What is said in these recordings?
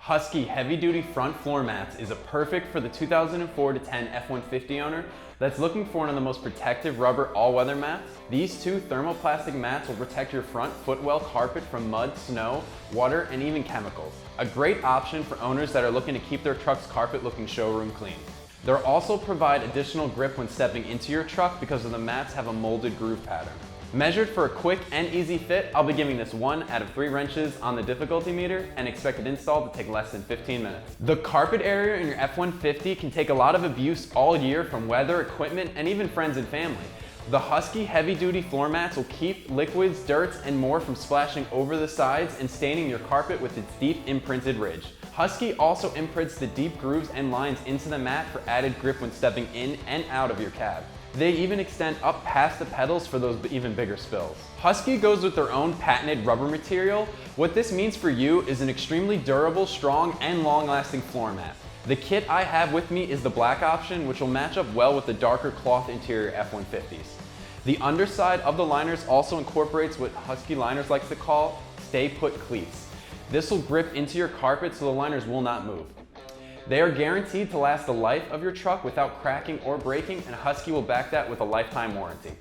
Husky heavy-duty front floor mats is a perfect for the 2004 to 10 F-150 owner that's looking for one of the most protective rubber all-weather mats. These two thermoplastic mats will protect your front footwell carpet from mud, snow, water, and even chemicals. A great option for owners that are looking to keep their truck's carpet looking showroom clean. They'll also provide additional grip when stepping into your truck because of the mats have a molded groove pattern. Measured for a quick and easy fit, I'll be giving this 1 out of 3 wrenches on the difficulty meter and expected install to take less than 15 minutes. The carpet area in your F-150 can take a lot of abuse all year from weather, equipment, and even friends and family. The Husky heavy-duty floor mats will keep liquids, dirts, and more from splashing over the sides and staining your carpet with its deep imprinted ridge. Husky also imprints the deep grooves and lines into the mat for added grip when stepping in and out of your cab. They even extend up past the pedals for those even bigger spills. Husky goes with their own patented rubber material. What this means for you is an extremely durable, strong, and long-lasting floor mat. The kit I have with me is the black option, which will match up well with the darker cloth interior F-150s. The underside of the liners also incorporates what Husky Liners likes to call Sta-Put cleats. This will grip into your carpet so the liners will not move. They are guaranteed to last the life of your truck without cracking or breaking, and Husky will back that with a lifetime warranty.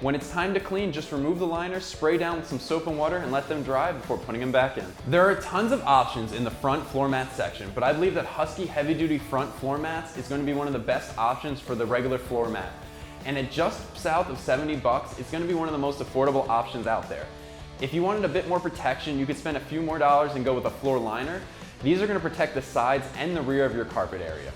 When it's time to clean, just remove the liners, spray down with some soap and water, and let them dry before putting them back in. There are tons of options in the front floor mat section, but I believe that Husky heavy-duty front floor mats is going to be one of the best options for the regular floor mat. And at just south of 70 bucks, it's going to be one of the most affordable options out there. If you wanted a bit more protection, you could spend a few more dollars and go with a floor liner. These are going to protect the sides and the rear of your carpet area.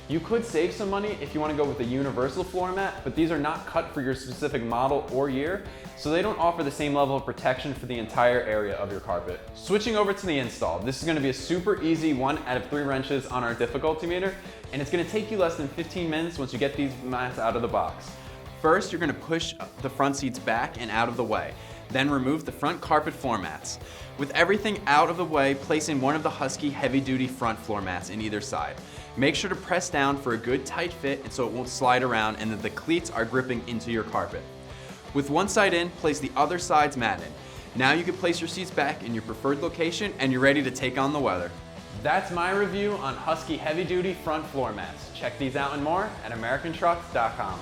You could save some money if you want to go with a universal floor mat, but these are not cut for your specific model or year, so they don't offer the same level of protection for the entire area of your carpet. Switching over to the install, this is going to be a super easy 1 out of 3 wrenches on our difficulty meter, and it's going to take you less than 15 minutes once you get these mats out of the box. First, you're going to push the front seats back and out of the way. Then remove the front carpet floor mats. With everything out of the way, place in one of the Husky heavy-duty front floor mats in either side. Make sure to press down for a good tight fit and so it won't slide around and that the cleats are gripping into your carpet. With one side in, place the other side's mat in. Now you can place your seats back in your preferred location and you're ready to take on the weather. That's my review on Husky heavy-duty front floor mats. Check these out and more at AmericanTrucks.com.